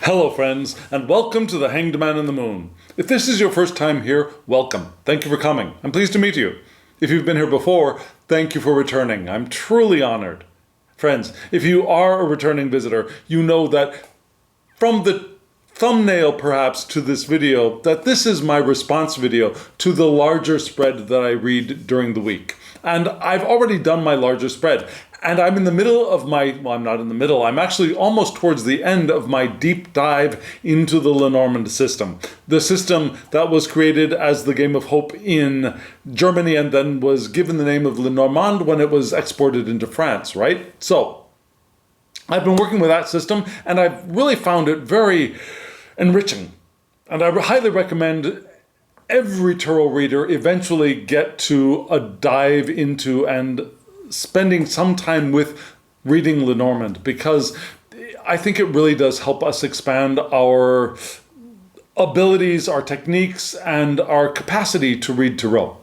Hello friends, and welcome to the Hanged Man in the Moon. If this is your first time here, welcome. Thank you for coming. I'm pleased to meet you. If you've been here before, thank you for returning. I'm truly honored. Friends, if you are a returning visitor, you know that from the thumbnail perhaps to this video, that this is my response video to the larger spread that I read during the week. And I've already done my larger spread. And I'm in the middle of I'm not in the middle, I'm actually almost towards the end of my deep dive into the Lenormand system. The system that was created as the Game of Hope in Germany and then was given the name of Lenormand when it was exported into France, right? So, I've been working with that system and I've really found it very enriching. And I highly recommend every tarot reader eventually get to a dive into and spending some time with reading Lenormand, because I think it really does help us expand our abilities, our techniques, and our capacity to read tarot.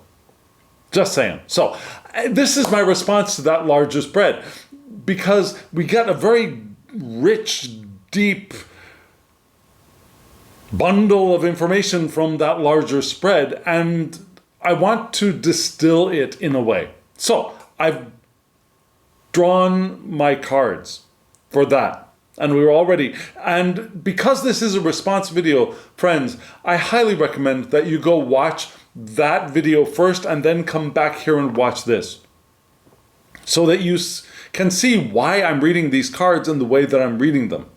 Just saying. So this is my response to that larger spread, because we get a very rich, deep bundle of information from that larger spread, and I want to distill it in a way. So I've drawn my cards for that, and and because this is a response video, friends, I highly recommend that you go watch that video first and then come back here and watch this, so that you can see why I'm reading these cards in the way that I'm reading them.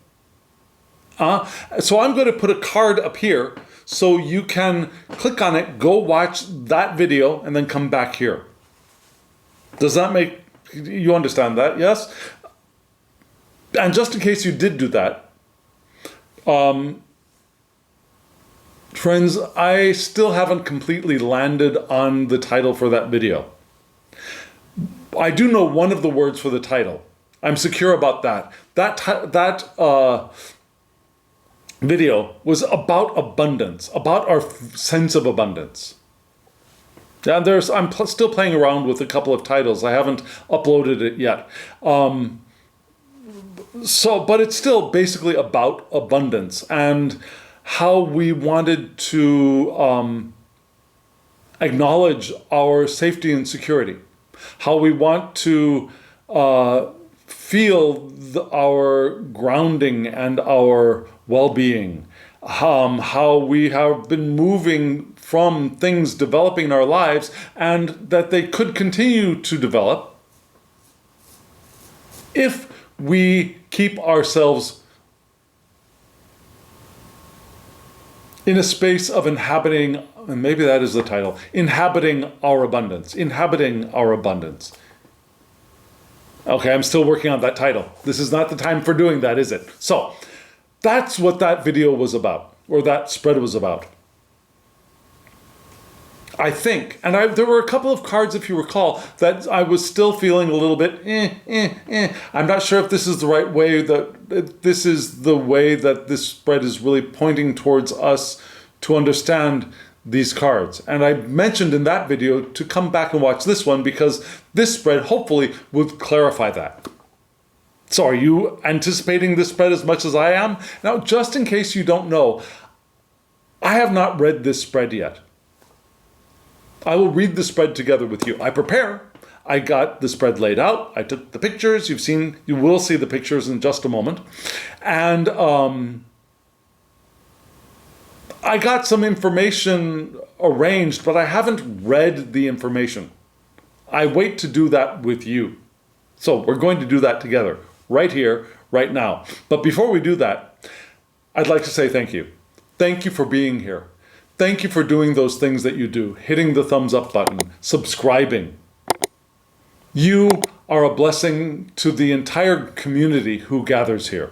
So I'm going to put a card up here so you can click on it, go watch that video, and then come back here. Does that make you understand that? Yes? And just in case you did do that, friends, I still haven't completely landed on the title for that video. I do know one of the words for the title. I'm secure about that. That video was about abundance, about our sense of abundance. Yeah, I'm still playing around with a couple of titles. I haven't uploaded it yet. But it's still basically about abundance and how we wanted to acknowledge our safety and security, how we want to feel our grounding and our well-being, how we have been moving from things developing in our lives and that they could continue to develop if we keep ourselves in a space of inhabiting, and maybe that is the title, inhabiting our abundance, inhabiting our abundance. Okay, I'm still working on that title. This is not the time for doing that, is it? So, that's what that video was about, or that spread was about. I think, and there were a couple of cards, if you recall, that I was still feeling a little bit, I'm not sure if this is the right way, this is the way that this spread is really pointing towards us to understand these cards. And I mentioned in that video to come back and watch this one, because this spread hopefully would clarify that. So are you anticipating this spread as much as I am? Now, just in case you don't know, I have not read this spread yet. I will read the spread together with you. I prepare. I got the spread laid out. I took the pictures. You will see the pictures in just a moment. And I got some information arranged, but I haven't read the information. I wait to do that with you. So we're going to do that together, right here, right now. But before we do that, I'd like to say thank you. Thank you for being here. Thank you for doing those things that you do, hitting the thumbs up button, subscribing. You are a blessing to the entire community who gathers here.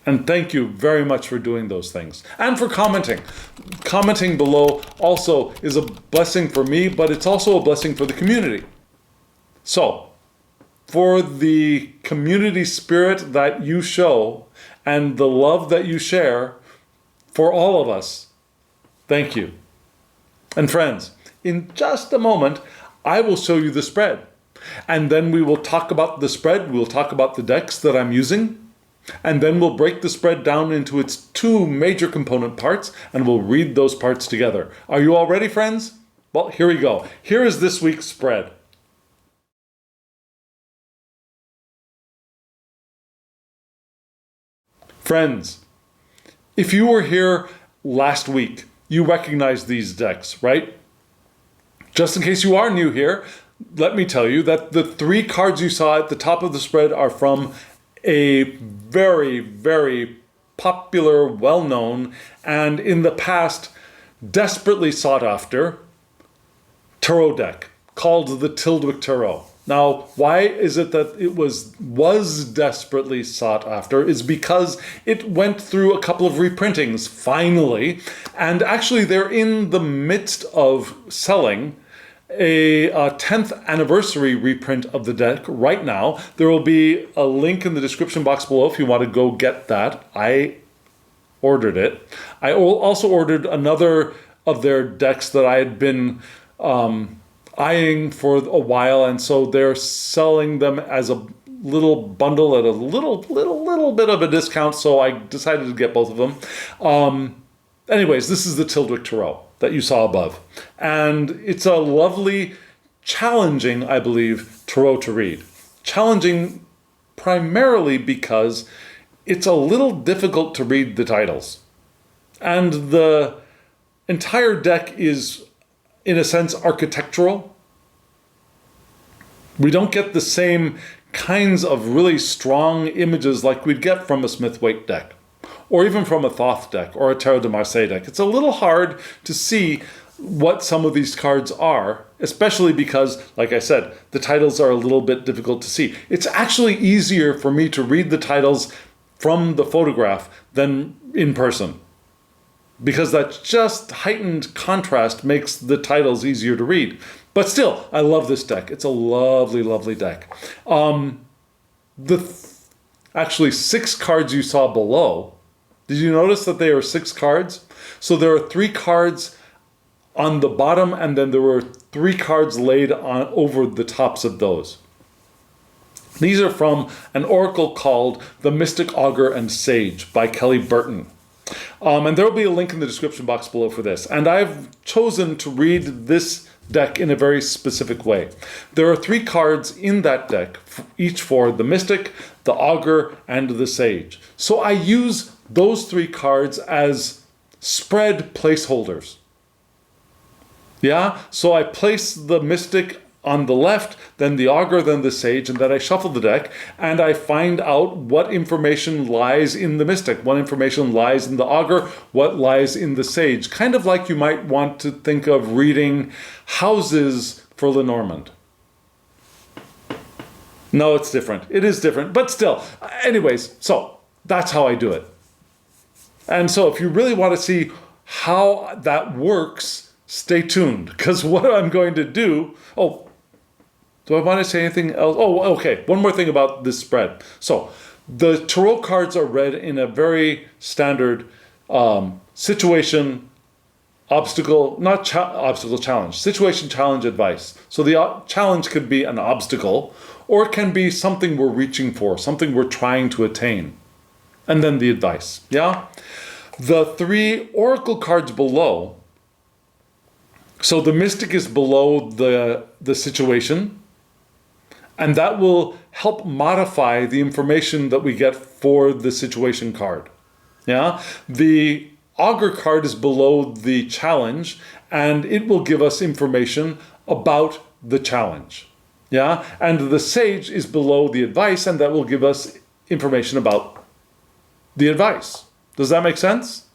And thank you very much for doing those things. And for commenting. Commenting below also is a blessing for me, but it's also a blessing for the community. So, for the community spirit that you show and the love that you share for all of us, thank you. And friends, in just a moment, I will show you the spread. And then we will talk about the spread. We'll talk about the decks that I'm using. And then we'll break the spread down into its two major component parts, and we'll read those parts together. Are you all ready, friends? Well, here we go. Here is this week's spread. Friends, if you were here last week, you recognize these decks, right? Just in case you are new here, let me tell you that the three cards you saw at the top of the spread are from a very, very popular, well-known, and in the past, desperately sought after tarot deck called the Tildwick Tarot. Now, why is it that it was desperately sought after? Is because it went through a couple of reprintings, finally, and actually they're in the midst of selling a 10th anniversary reprint of the deck right now. There will be a link in the description box below if you want to go get that. I ordered it. I also ordered another of their decks that I had been eyeing for a while, and so they're selling them as a little bundle at a little bit of a discount, so I decided to get both of them. Anyways, this is the Tildwick Tarot that you saw above, and it's a lovely, challenging, I believe, tarot to read. Challenging primarily because it's a little difficult to read the titles, and the entire deck is, in a sense, architectural. We don't get the same kinds of really strong images like we'd get from a smith-waite deck, or even from a Thoth deck or a Tarot de Marseille deck. It's a little hard to see what some of these cards are, especially because, like I said, the titles are a little bit difficult to see. It's actually easier for me to read the titles from the photograph than in person, because that just heightened contrast makes the titles easier to read. But still, I love this deck. It's a lovely, lovely deck. Actually 6 cards you saw below, did you notice that they are 6 cards? So there are 3 cards on the bottom, and then there were 3 cards laid on over the tops of those. These are from an oracle called The Mystic Augur and Sage by Kelly Burton. And there will be a link in the description box below for this. And I've chosen to read this deck in a very specific way. There are 3 cards in that deck, each for the Mystic, the Augur, and the Sage. So I use those 3 cards as spread placeholders. Yeah, so I place the Mystic on the left, then the Augur, then the Sage, and then I shuffle the deck, and I find out what information lies in the Mystic, what information lies in the Augur, what lies in the Sage. Kind of like you might want to think of reading houses for Lenormand. No, it's different. It is different, but still. Anyways, so that's how I do it. And so if you really want to see how that works, stay tuned, because what I'm going to do... do I want to say anything else? Oh, okay. One more thing about this spread. So the tarot cards are read in a very standard situation, obstacle, not obstacle, challenge, situation, challenge, advice. So the challenge could be an obstacle, or it can be something we're reaching for, something we're trying to attain. And then the advice, yeah? The 3 oracle cards below, so the Mystic is below the situation, and that will help modify the information that we get for the situation card. Yeah, the Augur card is below the challenge, and it will give us information about the challenge. Yeah, and the Sage is below the advice, and that will give us information about the advice. Does that make sense?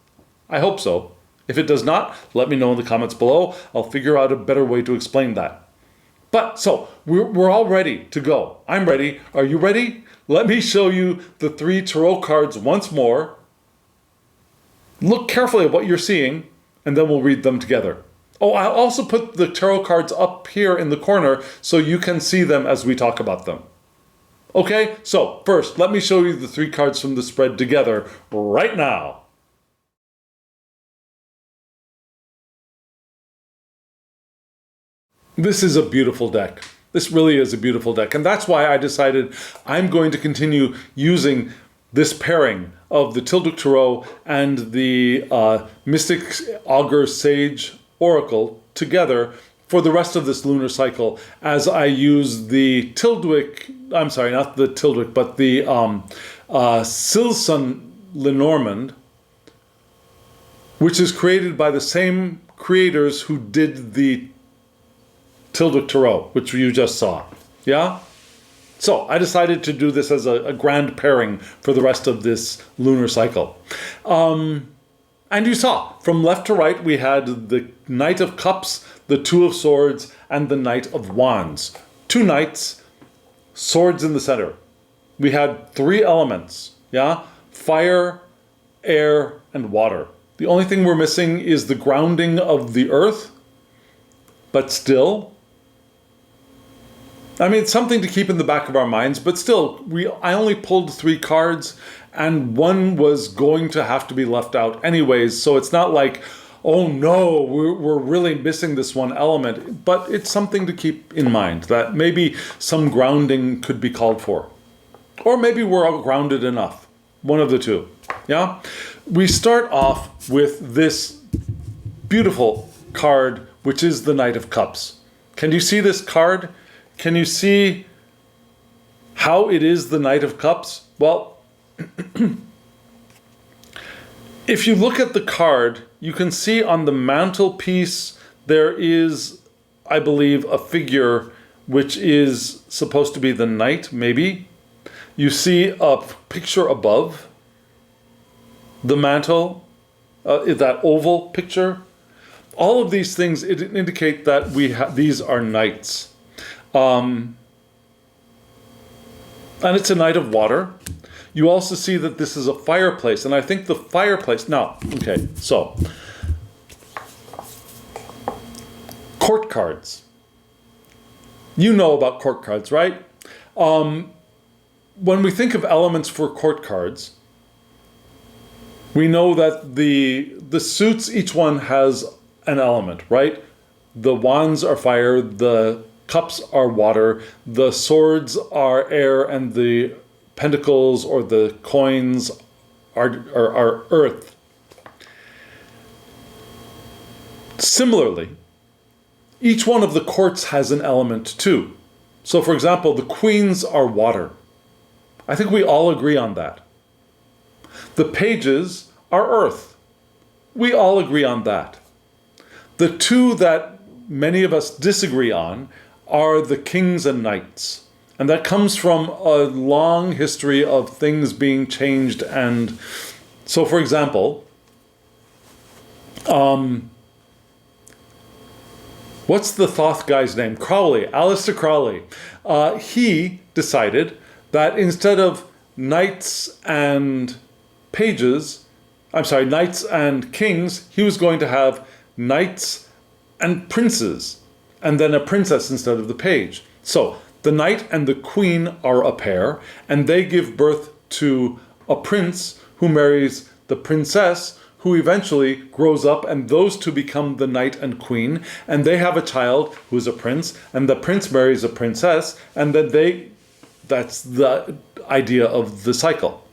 I hope so. If it does not, let me know in the comments below. I'll figure out a better way to explain that. But so we're all ready to go. I'm ready. Are you ready? Let me show you the 3 tarot cards once more. Look carefully at what you're seeing, and then we'll read them together. Oh, I'll also put the tarot cards up here in the corner so you can see them as we talk about them. Okay, so first, let me show you the 3 cards from the spread together right now. This is a beautiful deck. This really is a beautiful deck. And that's why I decided I'm going to continue using this pairing of the Tilduc Tarot and the Mystic Augur Sage Oracle together for the rest of this lunar cycle, as I use the Tilduc, I'm sorry, not the Tilduc, but the Silson Lenormand, which is created by the same creators who did the Tilduc Tarot, which you just saw. Yeah? So I decided to do this as a grand pairing for the rest of this lunar cycle. And you saw, from left to right, we had the Knight of Cups, the Two of Swords, and the Knight of Wands. Two knights, swords in the center. We had three elements, yeah? Fire, air, and water. The only thing we're missing is the grounding of the earth, but still, I mean, it's something to keep in the back of our minds, but still, I only pulled three cards, and one was going to have to be left out anyways, so it's not like, oh no, we're really missing this one element, but it's something to keep in mind, that maybe some grounding could be called for. Or maybe we're all grounded enough. One of the two, yeah? We start off with this beautiful card, which is the Knight of Cups. Can you see this card? Can you see how it is the Knight of Cups? Well, if you look at the card, you can see on the mantelpiece there is, I believe, a figure which is supposed to be the knight, maybe. You see a picture above the mantle, that oval picture. All of these things indicate that these are knights. And it's a Knight of Water. You also see that this is a fireplace, and I think the fireplace, now, okay, so, court cards. You know about court cards, right? When we think of elements for court cards, we know that the suits, each one has an element, right? The wands are fire, the cups are water, the swords are air, and the pentacles or the coins are earth. Similarly, each one of the courts has an element too. So for example, the queens are water. I think we all agree on that. The pages are earth. We all agree on that. The two that many of us disagree on are the kings and knights. And that comes from a long history of things being changed. And so, for example, what's the Thoth guy's name? Crowley, Aleister Crowley. He decided that instead of knights and pages, knights and kings, he was going to have knights and princes, and then a princess instead of the page. So the knight and the queen are a pair, and they give birth to a prince who marries the princess, who eventually grows up, and those two become the knight and queen, and they have a child who is a prince, and the prince marries a princess, and then that's the idea of the cycle.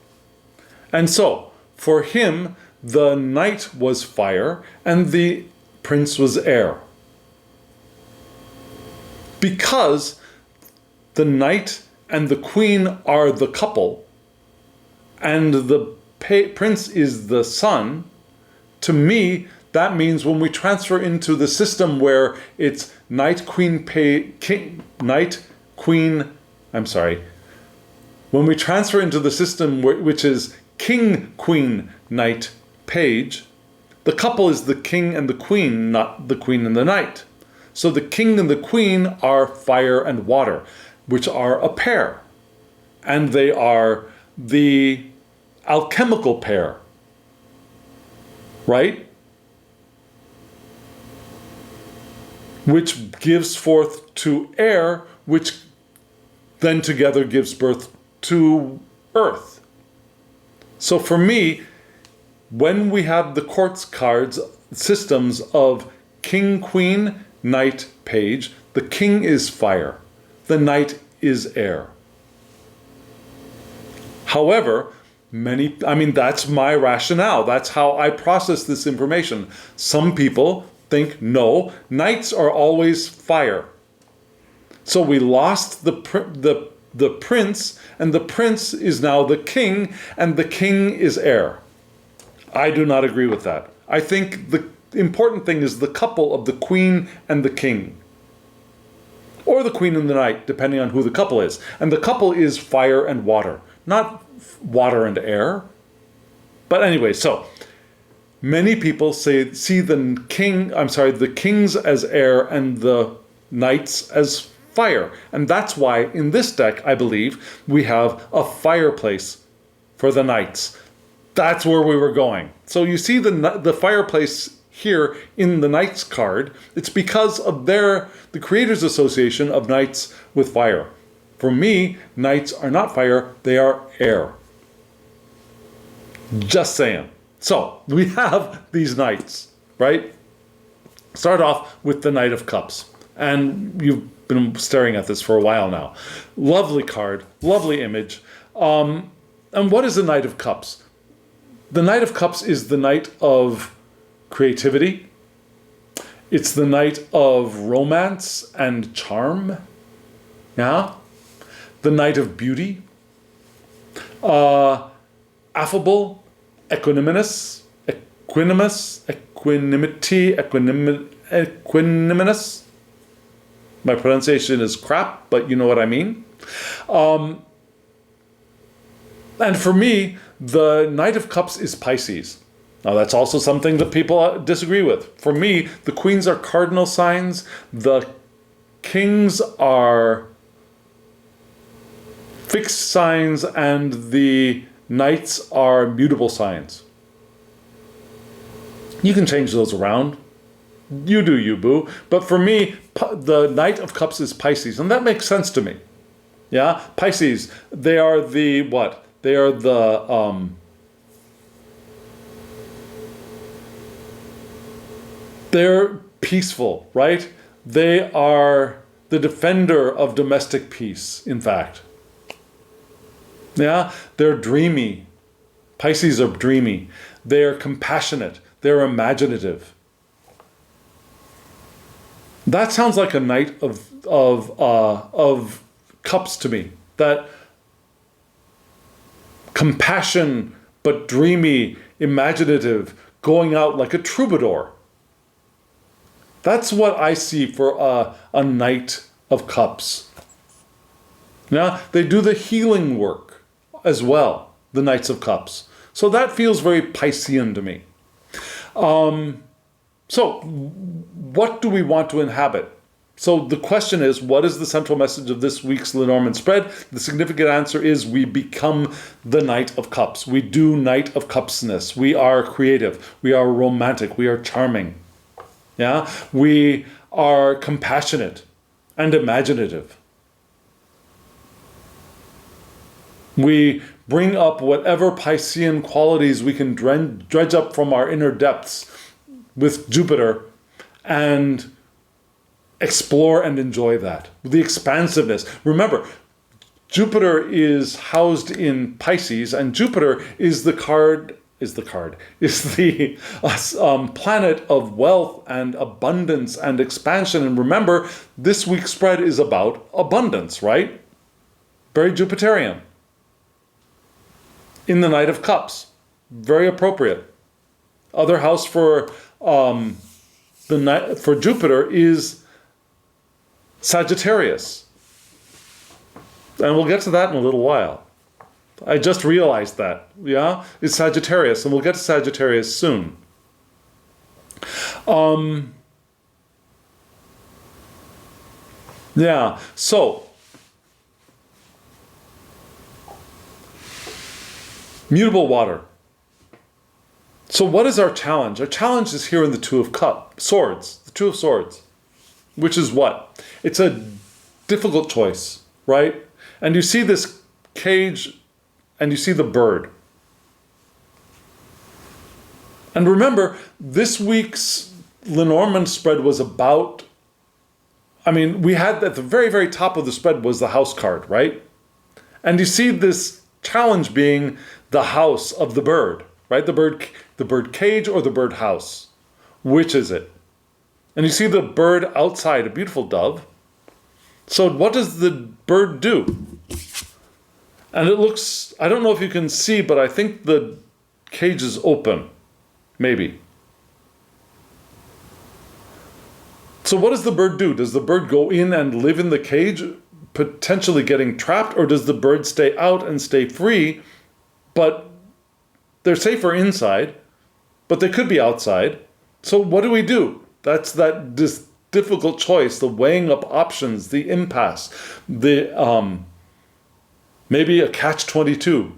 And so, for him, the knight was fire, and the prince was air. Because the knight and the queen are the couple, and the prince is the son, to me, that means when we transfer into the system where it's knight, queen, when we transfer into the system which is king, queen, knight, page, the couple is the king and the queen, not the queen and the knight. So the king and the queen are fire and water, which are a pair. And they are the alchemical pair, right? Which gives forth to air, which then together gives birth to earth. So for me, when we have the quartz cards systems of king, queen, knight, page, the king is fire, the knight is air. However, That's my rationale. That's how I process this information. Some people think, no, knights are always fire. So we lost the prince, and the prince is now the king, and the king is heir. I do not agree with that. I think the important thing is the couple of the queen and the king. Or the queen and the knight, depending on who the couple is. And the couple is fire and water, not water and air. But anyway, so many people see the kings as air and the knights as fire. And that's why in this deck, I believe, we have a fireplace for the knights. That's where we were going. So you see the fireplace here in the Knights card. It's because of the Creators Association of Knights with fire. For me, knights are not fire, they are air. Just saying. So we have these knights, right? Start off with the Knight of Cups. And you've been staring at this for a while now. Lovely card, lovely image. And what is the Knight of Cups? The Knight of Cups is the knight of creativity. It's the knight of romance and charm. Yeah? The knight of beauty. Affable, equanimous, equanimous. My pronunciation is crap, but you know what I mean. And for me, the Knight of Cups is Pisces. Now, that's also something that people disagree with. For me, the queens are cardinal signs, the kings are fixed signs, and the knights are mutable signs. You can change those around. You do you, boo. But for me, the Knight of Cups is Pisces, and that makes sense to me. Yeah? Pisces, they are the what? They are the they're peaceful, right? They are the defender of domestic peace, in fact. Yeah? They're dreamy. Pisces are dreamy. They're compassionate. They're imaginative. That sounds like a Knight of Cups to me. That compassion, but dreamy, imaginative, going out like a troubadour. That's what I see for a Knight of Cups. Now, they do the healing work as well, the Knights of Cups. So that feels very Piscean to me. So what do we want to inhabit? So the question is, what is the central message of this week's Lenormand Spread? The significant answer is we become the Knight of Cups. We do Knight of Cupsness. We are creative. We are romantic. We are charming. Yeah? We are compassionate and imaginative. We bring up whatever Piscean qualities we can dredge up from our inner depths with Jupiter and explore and enjoy that. The expansiveness. Remember, Jupiter is housed in Pisces, and Jupiter is the planet of wealth and abundance and expansion. And remember, this week's spread is about abundance, right? Very Jupiterian. In the Knight of Cups. Very appropriate. Other house for Jupiter is Sagittarius. And we'll get to that in a little while. I just realized that, yeah? It's Sagittarius, and we'll get to Sagittarius soon. Yeah, so mutable water. So what is our challenge? Our challenge is here in the Two of Swords, the Two of Swords, which is what? It's a difficult choice, right? And you see this cage and you see the bird. And remember, this week's Lenormand spread was about, we had at the very, very top of the spread was the house card, right? And you see this challenge being the house of the bird, right? The bird cage or the bird house. Which is it? And you see the bird outside, a beautiful dove. So what does the bird do? And it looks, I don't know if you can see, but I think the cage is open. Maybe. So what does the bird do? Does the bird go in and live in the cage, potentially getting trapped, or does the bird stay out and stay free, but they're safer inside, but they could be outside? So what do we do? That's this difficult choice, the weighing up options, the impasse, the maybe a catch-22.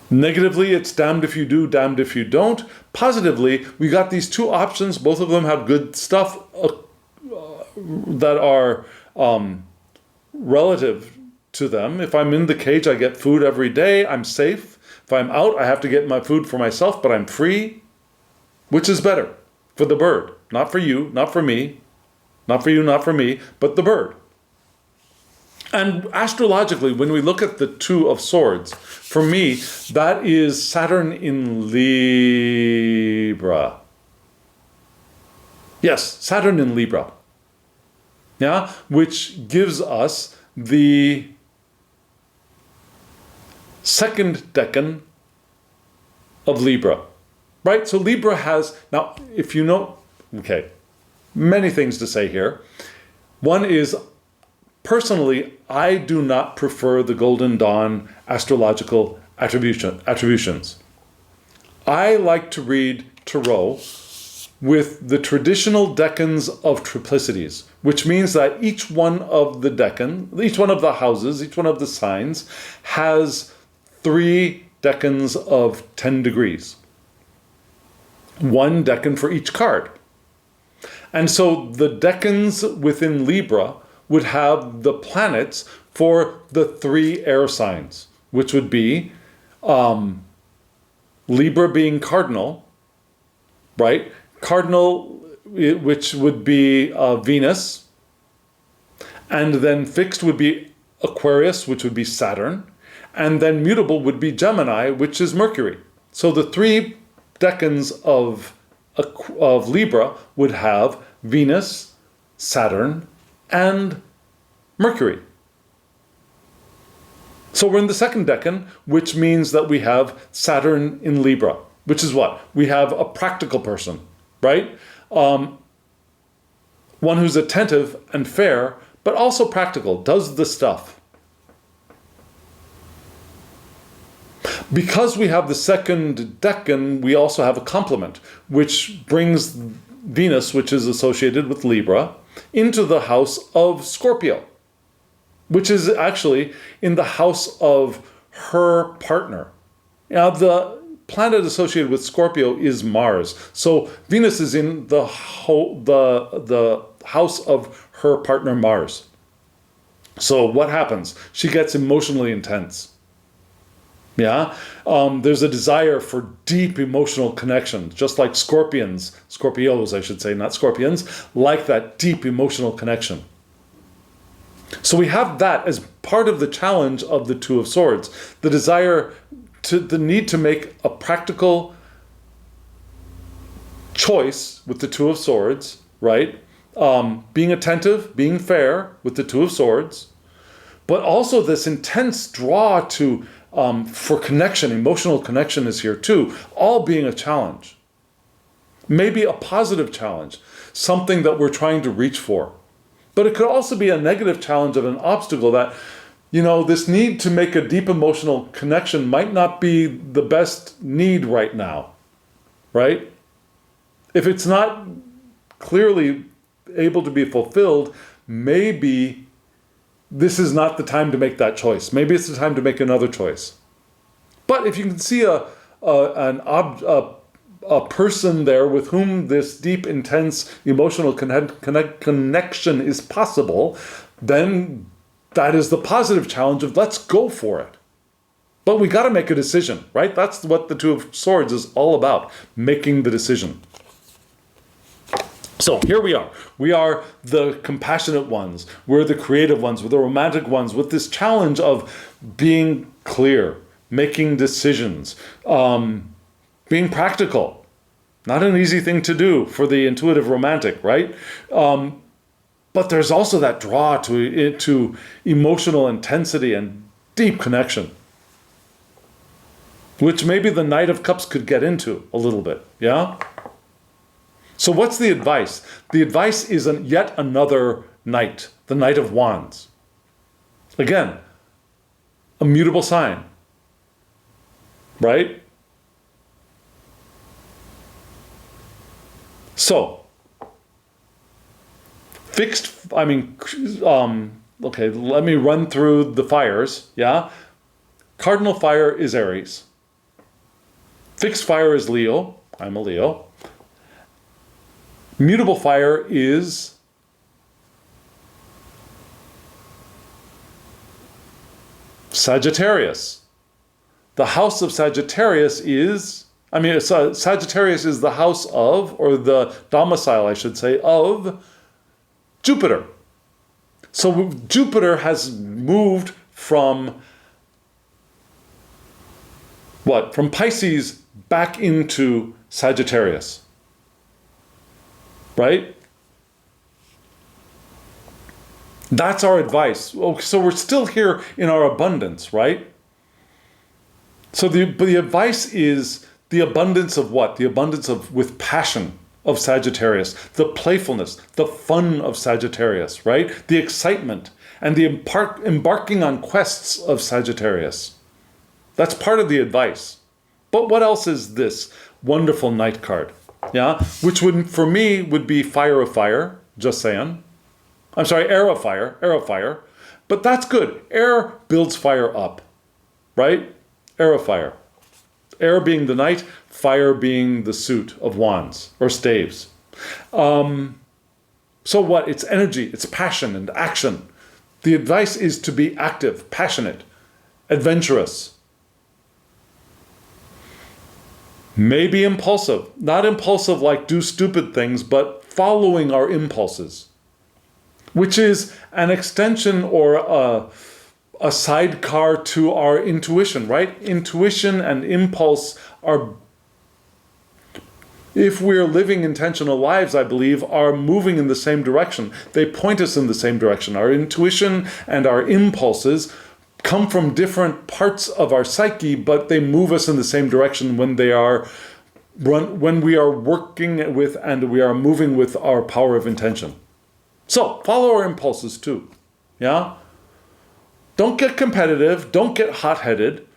Negatively, it's damned if you do, damned if you don't. Positively, we got these two options. Both of them have good stuff that are relative to them. If I'm in the cage, I get food every day. I'm safe. If I'm out, I have to get my food for myself, but I'm free. Which is better? For the bird. Not for you, not for me. Not for you, not for me, but the bird. And astrologically, when we look at the Two of Swords, for me, that is Saturn in Libra. Yes, Saturn in Libra. Yeah, which gives us the second decan of Libra. Right? So Libra has, now, if you know, okay, many things to say here. One is, personally, I do not prefer the Golden Dawn astrological attributions. I like to read tarot with the traditional decans of triplicities, which means that each one of the decan, each one of the houses, each one of the signs has 3 decans of 10 degrees. 1 decan for each card. And so the decans within Libra would have the planets for the 3 air signs, which would be Libra being cardinal, right? Cardinal, which would be Venus, and then fixed would be Aquarius, which would be Saturn, and then mutable would be Gemini, which is Mercury. So the 3 decans of Libra would have Venus, Saturn, and Mercury. So we're in the second decan, which means that we have Saturn in Libra, which is what? We have a practical person, right? One who's attentive and fair, but also practical, does the stuff. Because we have the second decan, we also have a complement, which brings Venus, which is associated with Libra, into the house of Scorpio, which is actually in the house of her partner. Now, the planet associated with Scorpio is Mars. So Venus is in the house of her partner Mars. So what happens? She gets emotionally intense. Yeah, there's a desire for deep emotional connection, just like Scorpios, I should say, not scorpions, like that deep emotional connection. So we have that as part of the challenge of the Two of Swords, the desire the need to make a practical choice with the Two of Swords, right? Being attentive, being fair with the Two of Swords, but also this intense draw to for connection, emotional connection is here too, all being a challenge. Maybe a positive challenge, something that we're trying to reach for. But it could also be a negative challenge of an obstacle that, this need to make a deep emotional connection might not be the best need right now, right? If it's not clearly able to be fulfilled, maybe this is not the time to make that choice. Maybe it's the time to make another choice. But if you can see a person there with whom this deep, intense emotional connection is possible, then that is the positive challenge of let's go for it. But we got to make a decision, right? That's what the Two of Swords is all about, making the decision. So here we are. We are the compassionate ones. We're the creative ones. We're the romantic ones with this challenge of being clear, making decisions, being practical. Not an easy thing to do for the intuitive romantic, right? But there's also that draw to emotional intensity and deep connection, which maybe the Knight of Cups could get into a little bit, yeah? So what's the advice? The advice is yet another knight, the Knight of Wands. Again, a mutable sign, right? So, okay, let me run through the fires, yeah? Cardinal fire is Aries. Fixed fire is Leo. I'm a Leo. Mutable fire is Sagittarius. The house of Sagittarius is, Sagittarius is the house of, or the domicile, I should say, of Jupiter. So Jupiter has moved from what? From Pisces back into Sagittarius. Right? That's our advice. So we're still here in our abundance, right? So the advice is the abundance of what? The abundance of, with passion, of Sagittarius, the playfulness, the fun of Sagittarius, right? The excitement and the embarking on quests of Sagittarius. That's part of the advice. But what else is this wonderful Knight card? Yeah, which would, for me, would be Fire of Fire, just saying. I'm sorry, Air of Fire. But that's good. Air builds fire up, right? Air of Fire. Air being the knight, fire being the suit of wands or staves. So what? It's energy, it's passion and action. The advice is to be active, passionate, adventurous. Maybe impulsive. Not impulsive like do stupid things, but following our impulses, which is an extension or a sidecar to our intuition, right? Intuition and impulse are, if we're living intentional lives, I believe, are moving in the same direction. They point us in the same direction. Our intuition and our impulses come from different parts of our psyche, but they move us in the same direction when we are working with and we are moving with our power of intention. So follow our impulses too, yeah? Don't get competitive, don't get hot-headed.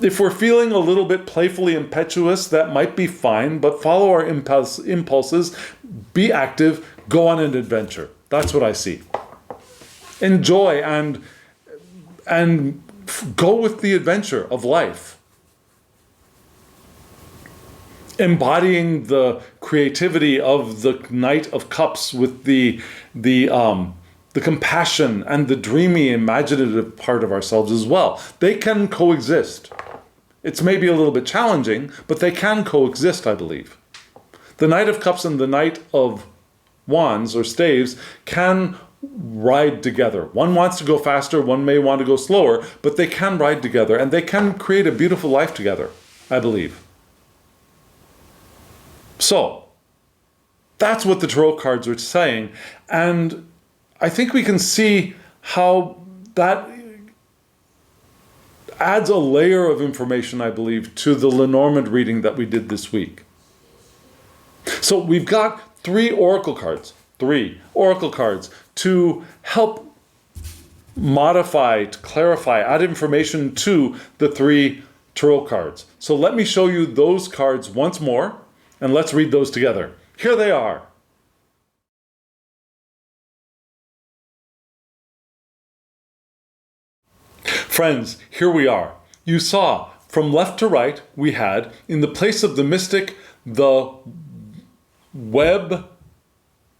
If we're feeling a little bit playfully impetuous, that might be fine, but follow our impulses, be active, go on an adventure. That's what I see. Enjoy and go with the adventure of life. Embodying the creativity of the Knight of Cups with the compassion and the dreamy, imaginative part of ourselves as well. They can coexist. It's maybe a little bit challenging, but they can coexist, I believe. The Knight of Cups and the Knight of Wands or Staves can ride together. One wants to go faster, one may want to go slower, but they can ride together and they can create a beautiful life together, I believe. So, that's what the tarot cards are saying, and I think we can see how that adds a layer of information, I believe, to the Lenormand reading that we did this week. So we've got three oracle cards to help modify, to clarify, add information to the three tarot cards. So let me show you those cards once more, and let's read those together. Here they are. Friends, here we are. You saw, from left to right, we had, in the place of the mystic, the web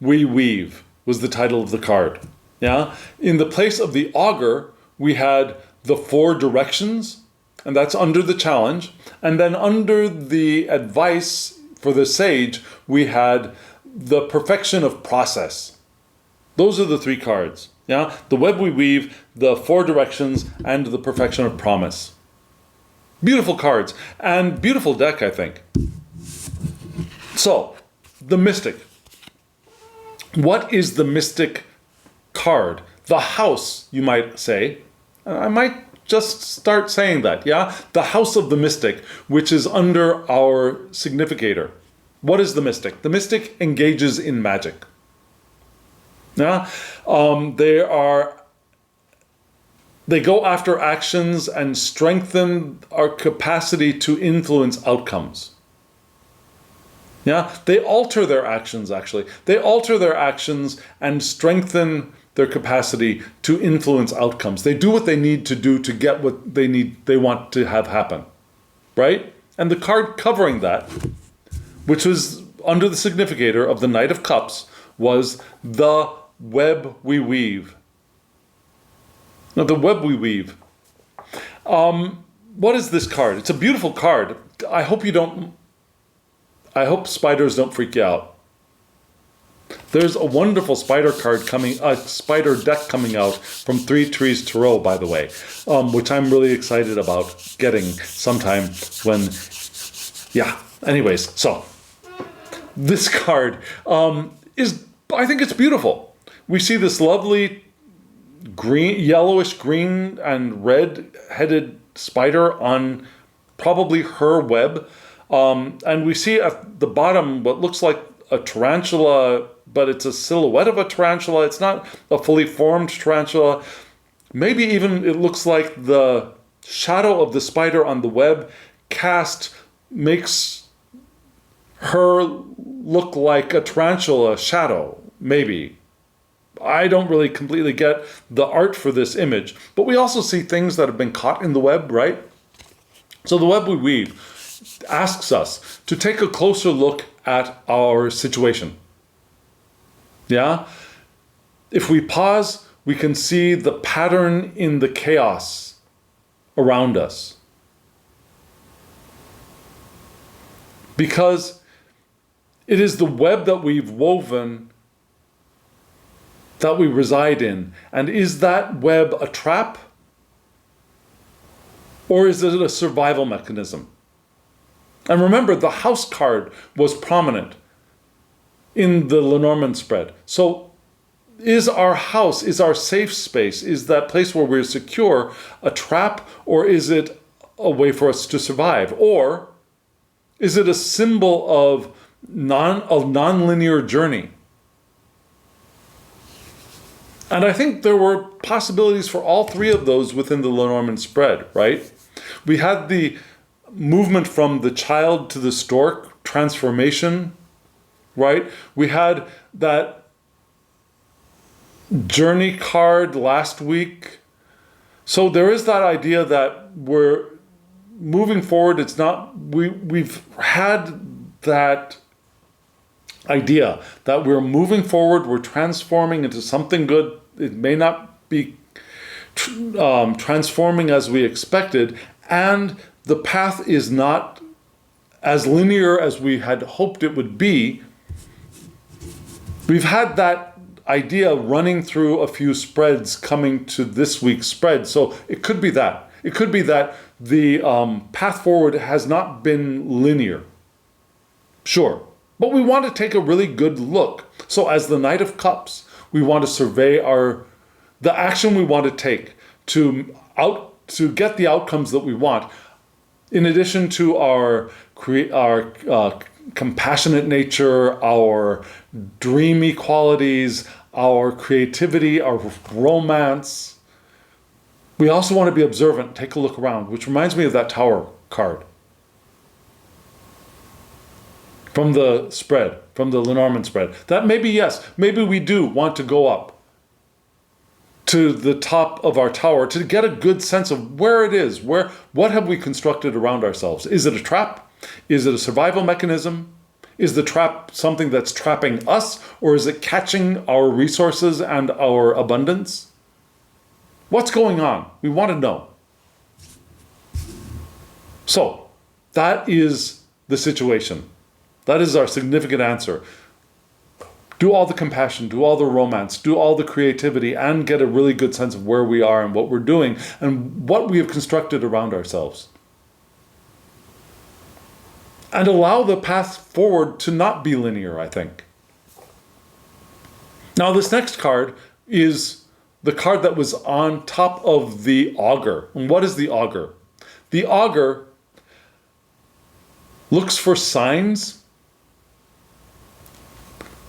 we weave was the title of the card. Yeah? In the place of the augur, we had the four directions, and that's under the challenge. And then under the advice for the sage, we had the perfection of process. Those are the three cards. Yeah, the web we weave, the four directions, and the perfection of promise. Beautiful cards and beautiful deck, I think. So, the mystic. What is the mystic card? The house, you might say. I might just start saying that, yeah? The house of the mystic, which is under our significator. What is the mystic? The mystic engages in magic. Yeah? They go after actions and strengthen our capacity to influence outcomes. Yeah, they alter their actions, actually. They alter their actions and strengthen their capacity to influence outcomes. They do what they need to do to get what they want to have happen, right? And the card covering that, which was under the significator of the Knight of Cups, was the web we weave. Now, the web we weave. What is this card? It's a beautiful card. I hope spiders don't freak you out. There's a wonderful spider deck coming out from 3 Trees Tarot, by the way, which I'm really excited about getting sometime when, yeah. Anyways, so this card I think it's beautiful. We see this lovely yellowish green and red-headed spider on probably her web. And we see at the bottom what looks like a tarantula, but it's a silhouette of a tarantula. It's not a fully formed tarantula. Maybe even it looks like the shadow of the spider on the web cast makes her look like a tarantula shadow, maybe. I don't really completely get the art for this image, but we also see things that have been caught in the web, right? So the web we weave asks us to take a closer look at our situation. Yeah? If we pause, we can see the pattern in the chaos around us. Because it is the web that we've woven that we reside in. And is that web a trap? Or is it a survival mechanism? And remember, the house card was prominent in the Lenormand Spread. So is our house, is our safe space, is that place where we're secure a trap, or is it a way for us to survive? Or is it a symbol of non-linear journey? And I think there were possibilities for all three of those within the Lenormand Spread, right? We had the movement from the child to the stork transformation, right? We had that journey card last week. So there is that idea that we're moving forward. It's not, we've had that idea that we're moving forward, we're transforming into something good. It may not be transforming as we expected, and the path is not as linear as we had hoped it would be. We've had that idea running through a few spreads coming to this week's spread. So it could be that. It could be that the path forward has not been linear. Sure. But we want to take a really good look. So as the Knight of Cups, we want to survey the action we want to take to get the outcomes that we want. In addition to our compassionate nature, our dreamy qualities, our creativity, our romance, we also want to be observant, take a look around, which reminds me of that Tower card from the spread, from the Lenormand Spread. That maybe, yes, maybe we do want to go up to the top of our tower to get a good sense of where it is, what have we constructed around ourselves? Is it a trap? Is it a survival mechanism? Is the trap something that's trapping us, or is it catching our resources and our abundance? What's going on? We want to know. So that is the situation. That is our significant answer. Do all the compassion, do all the romance, do all the creativity, and get a really good sense of where we are and what we're doing and what we have constructed around ourselves. And allow the path forward to not be linear, I think. Now, this next card is the card that was on top of the augur. And what is the augur? The augur looks for signs.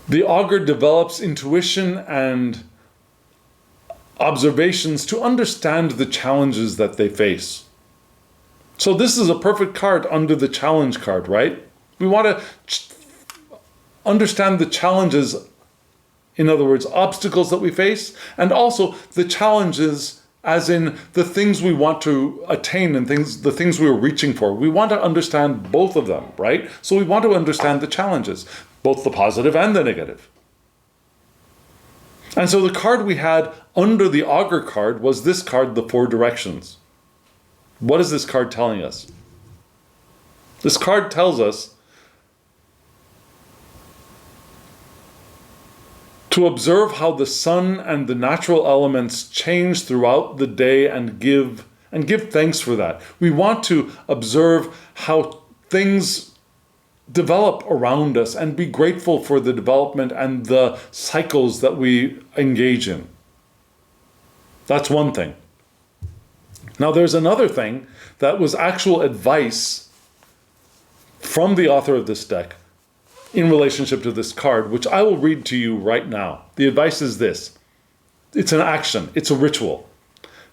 The augur develops intuition and observations to understand the challenges that they face. So this is a perfect card under the challenge card, right? We want to understand the challenges, in other words, obstacles that we face, and also the challenges as in the things we want to attain and the things we are reaching for. We want to understand both of them, right? So we want to understand the challenges, both the positive and the negative. And so the card we had under the augur card was this card, the Four Directions. What is this card telling us? This card tells us to observe how the sun and the natural elements change throughout the day and give thanks for that. We want to observe how things develop around us and be grateful for the development and the cycles that we engage in. That's one thing. Now there's another thing that was actual advice from the author of this deck in relationship to this card, which I will read to you right now. The advice is this. It's an action. It's a ritual.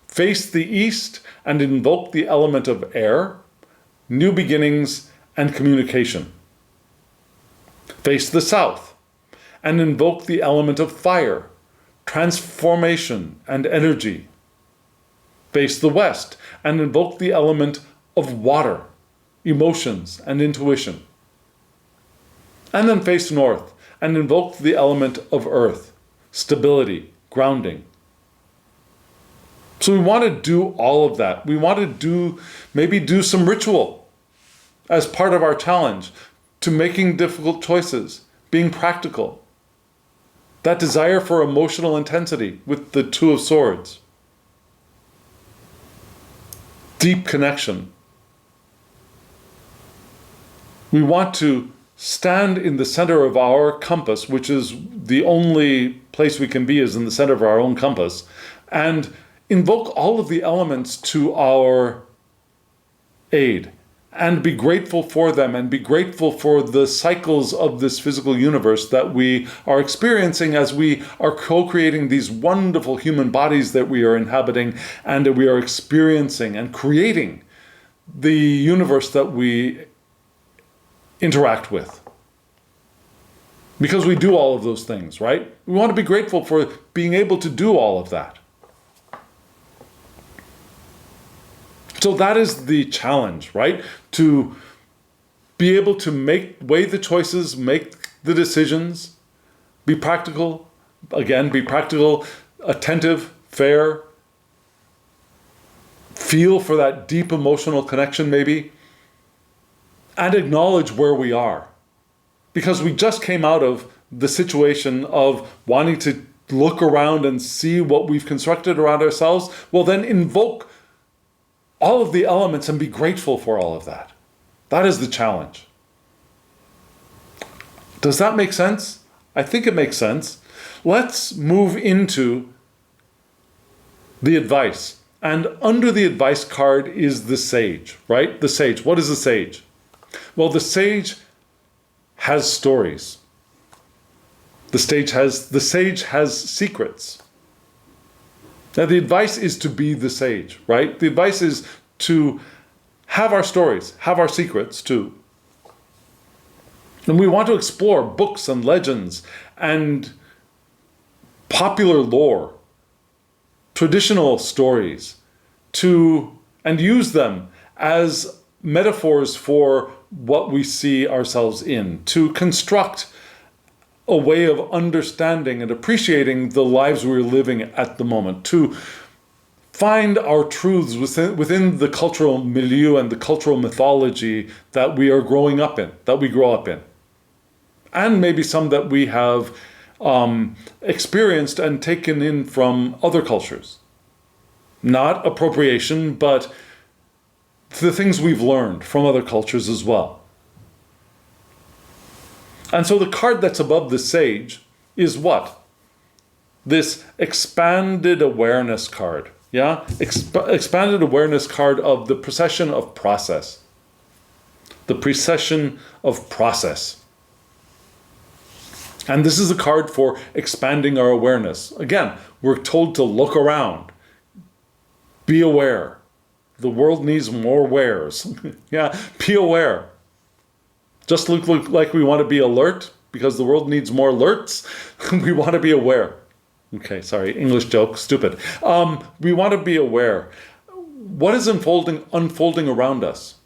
Face the east and invoke the element of air, new beginnings, and communication. Face the south and invoke the element of fire, transformation, and energy. Face the west and invoke the element of water, emotions, and intuition. And then face north and invoke the element of earth, stability, grounding. So we want to do all of that. We want to maybe do some ritual as part of our challenge to making difficult choices, being practical. That desire for emotional intensity with the Two of Swords. Deep connection. We want to stand in the center of our compass, which is the only place we can be is in the center of our own compass, and invoke all of the elements to our aid and be grateful for them and be grateful for the cycles of this physical universe that we are experiencing as we are co-creating these wonderful human bodies that we are inhabiting and that we are experiencing and creating the universe that we interact with. Because we do all of those things, right? We want to be grateful for being able to do all of that. So that is the challenge, right? To be able to weigh the choices, make the decisions, be practical, attentive, fair, feel for that deep emotional connection maybe, and acknowledge where we are. Because we just came out of the situation of wanting to look around and see what we've constructed around ourselves. Well, then invoke all of the elements and be grateful for all of that. That is the challenge. Does that make sense? I think it makes sense. Let's move into the advice. And under the advice card is the sage, right? The sage. What is the sage? Well, the sage has stories. The sage has secrets. Now, the advice is to be the sage, right? The advice is to have our stories, have our secrets too. And we want to explore books and legends and popular lore, traditional stories, and use them as metaphors for what we see ourselves in, to construct a way of understanding and appreciating the lives we're living at the moment, to find our truths within the cultural milieu and the cultural mythology that we are growing up in, that we grow up in. and maybe some that we have experienced and taken in from other cultures. Not appropriation, but the things we've learned from other cultures as well. And so the card that's above the sage is what? This expanded awareness card. Yeah? Expanded awareness card of the procession of process. The precession of process. And this is a card for expanding our awareness. Again, we're told to look around. Be aware. The world needs more wares. Yeah, be aware. Just look like we want to be alert because the world needs more alerts. We want to be aware. Okay, sorry, English joke, stupid. We want to be aware. What is unfolding around us?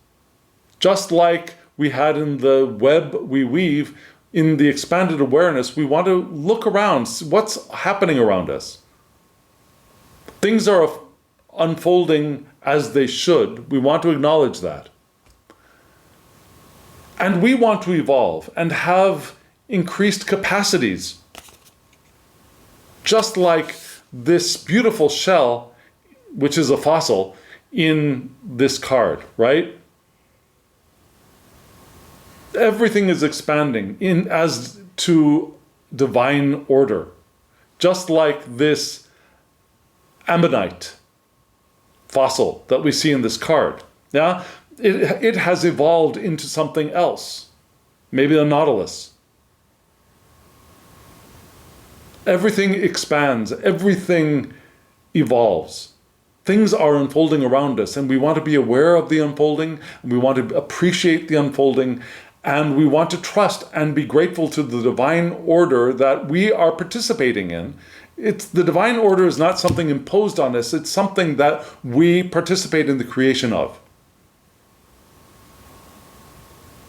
Just like we had in the web we weave, in the expanded awareness, we want to look around, see what's happening around us. Things are unfolding as they should. We want to acknowledge that. And we want to evolve and have increased capacities. Just like this beautiful shell, which is a fossil, in this card, right? Everything is expanding in as to divine order. Just like this ammonite fossil that we see in this card. Yeah? It has evolved into something else. Maybe a nautilus. Everything expands. Everything evolves. Things are unfolding around us, and we want to be aware of the unfolding, and we want to appreciate the unfolding, and we want to trust and be grateful to the divine order that we are participating in. The divine order is not something imposed on us. It's something that we participate in the creation of.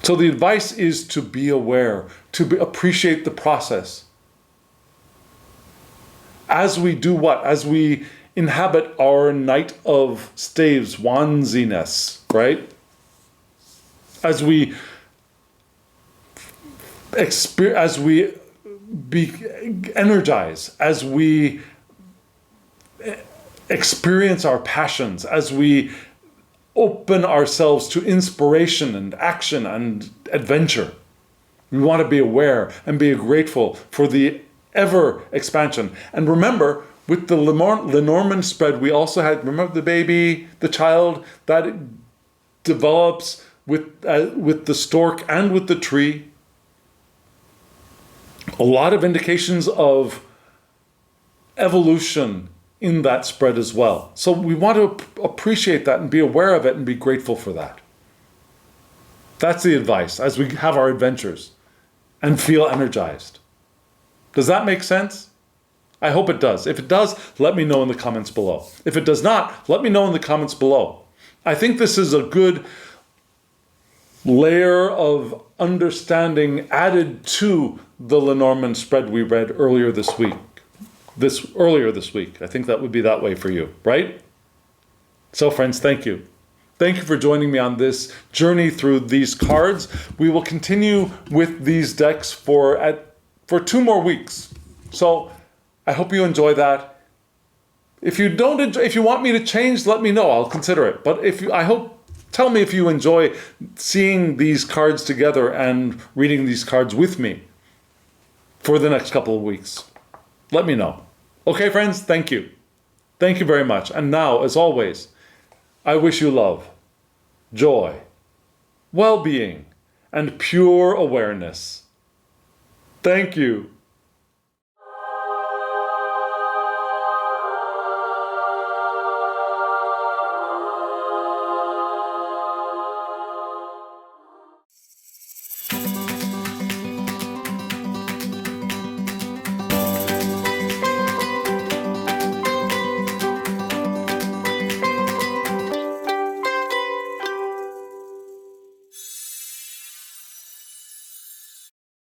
So the advice is to be aware, to appreciate the process. As we do what? As we inhabit our Knight of Staves, wandsiness, right? As we be energized, as we experience our passions, as we open ourselves to inspiration and action and adventure. We want to be aware and be grateful for the ever expansion. And remember, with the Lenormand Spread, we also had, remember the baby, the child that develops with the stork and with the tree. A lot of indications of evolution in that spread as well. So we want to appreciate that and be aware of it and be grateful for that. That's the advice as we have our adventures and feel energized. Does that make sense? I hope it does. If it does, let me know in the comments below. If it does not, let me know in the comments below. I think this is a good layer of understanding added to the Lenormand Spread we read earlier this week. I think that would be that way for you, right? So friends, thank you. Thank you for joining me on this journey through these cards. We will continue with these decks for 2 more weeks. So I hope you enjoy that. If you don't enjoy, if you want me to change, let me know. I'll consider it. But tell me if you enjoy seeing these cards together and reading these cards with me for the next couple of weeks. Let me know. Okay, friends, thank you. Thank you very much. And now, as always, I wish you love, joy, well-being, and pure awareness. Thank you.